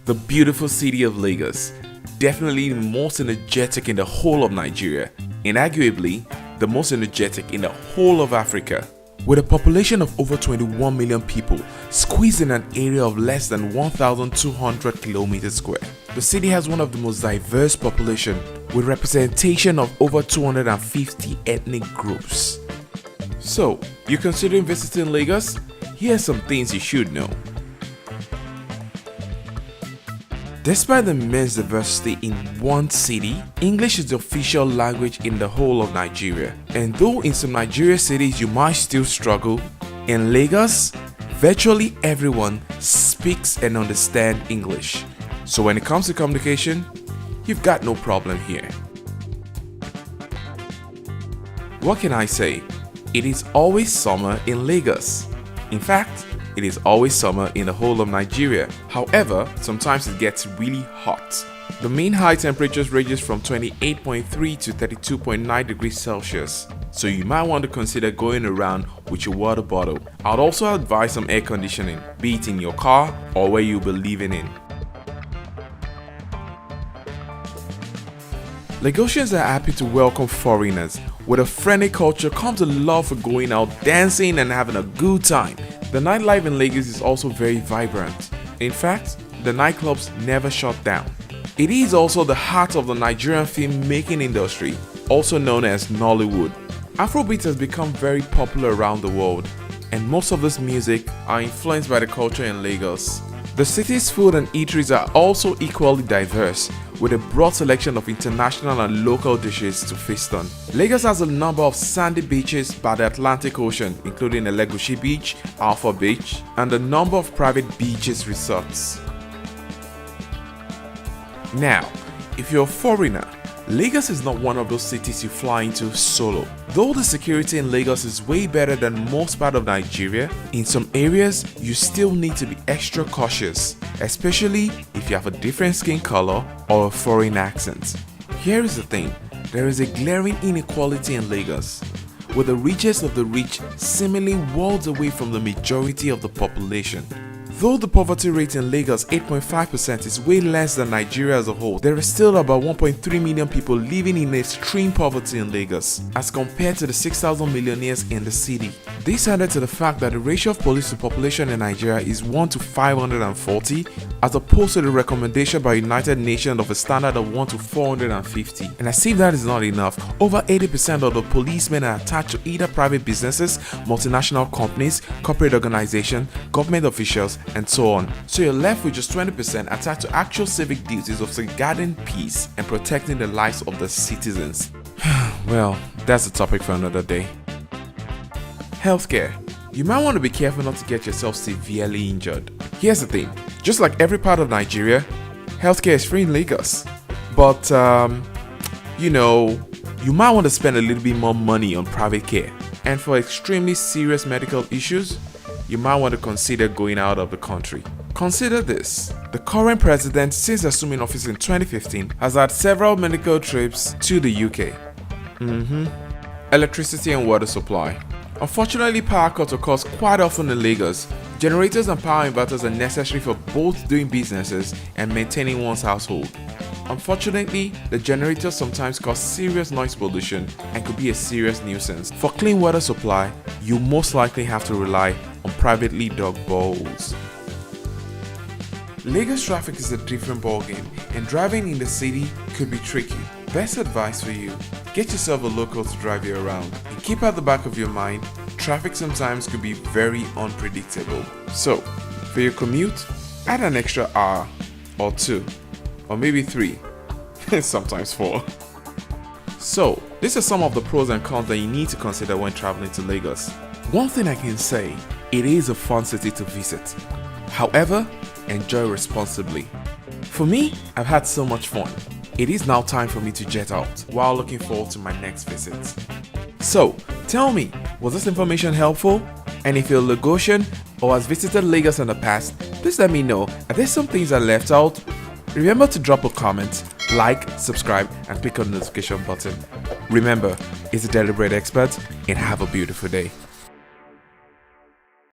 The beautiful city of Lagos, definitely the most energetic in the whole of Nigeria, and arguably the most energetic in the whole of Africa. With a population of over 21 million people squeezed in an area of less than 1,200 kilometers square, the city has one of the most diverse population with representation of over 250 ethnic groups. So, you're considering visiting Lagos? Here are some things you should know. Despite the immense diversity in one city, English is the official language in the whole of Nigeria. And though in some Nigeria cities you might still struggle, in Lagos, virtually everyone speaks and understands English. So when it comes to communication, you've got no problem here. What can I say? It is always summer in Lagos. In fact, it is always summer in the whole of Nigeria. However, sometimes it gets really hot. The mean high temperatures ranges from 28.3 to 32.9 degrees Celsius. So you might want to consider going around with your water bottle. I'd also advise some air conditioning, be it in your car or where you'll be living in. Lagosians are happy to welcome foreigners. With a friendly culture comes a love for going out, dancing and having a good time. The nightlife in Lagos is also very vibrant. In fact, the nightclubs never shut down. It is also the heart of the Nigerian film-making industry, also known as Nollywood. Afrobeat has become very popular around the world, and most of this music are influenced by the culture in Lagos. The city's food and eateries are also equally diverse, with a broad selection of international and local dishes to feast on. Lagos has a number of sandy beaches by the Atlantic Ocean, including Elegushi Beach, Alpha Beach, and a number of private beaches resorts. Now, if you're a foreigner, Lagos is not one of those cities you fly into solo. Though the security in Lagos is way better than most part of Nigeria, in some areas you still need to be extra cautious, especially if you have a different skin color or a foreign accent. Here is the thing, there is a glaring inequality in Lagos, with the richest of the rich seemingly worlds away from the majority of the population. Though the poverty rate in Lagos 8.5% is way less than Nigeria as a whole, there is still about 1.3 million people living in extreme poverty in Lagos as compared to the 6,000 millionaires in the city. This added to the fact that the ratio of police to population in Nigeria is 1 to 540 as opposed to the recommendation by United Nations of a standard of 1 to 450. And as if that is not enough, over 80% of the policemen are attached to either private businesses, multinational companies, corporate organizations, government officials, and so on. So you're left with just 20% attached to actual civic duties of safeguarding peace and protecting the lives of the citizens. Well, that's a topic for another day. Healthcare. You might want to be careful not to get yourself severely injured. Here's the thing, just like every part of Nigeria, healthcare is free in Lagos. But, you might want to spend a little bit more money on private care. And for extremely serious medical issues, you might want to consider going out of the country. Consider this. The current president, since assuming office in 2015, has had several medical trips to the UK. Electricity and water supply. Unfortunately, power cuts occur quite often in Lagos. Generators and power inverters are necessary for both doing businesses and maintaining one's household. Unfortunately, the generators sometimes cause serious noise pollution and could be a serious nuisance. For clean water supply, you most likely have to rely on privately dug boreholes. Lagos traffic is a different ballgame, and driving in the city could be tricky. Best advice for you, get yourself a local to drive you around, and keep at the back of your mind, traffic sometimes could be very unpredictable. So, for your commute, add an extra hour or 2. Or maybe 3, sometimes 4. So, these are some of the pros and cons that you need to consider when traveling to Lagos. One thing I can say, it is a fun city to visit. However, enjoy responsibly. For me, I've had so much fun. It is now time for me to jet out while looking forward to my next visit. So, tell me, was this information helpful? And if you're a Lagosian or has visited Lagos in the past, please let me know. Are there some things I left out? Remember to drop a comment, like, subscribe, and click on the notification button. Remember, it's a Daily Bread Expert, and have a beautiful day.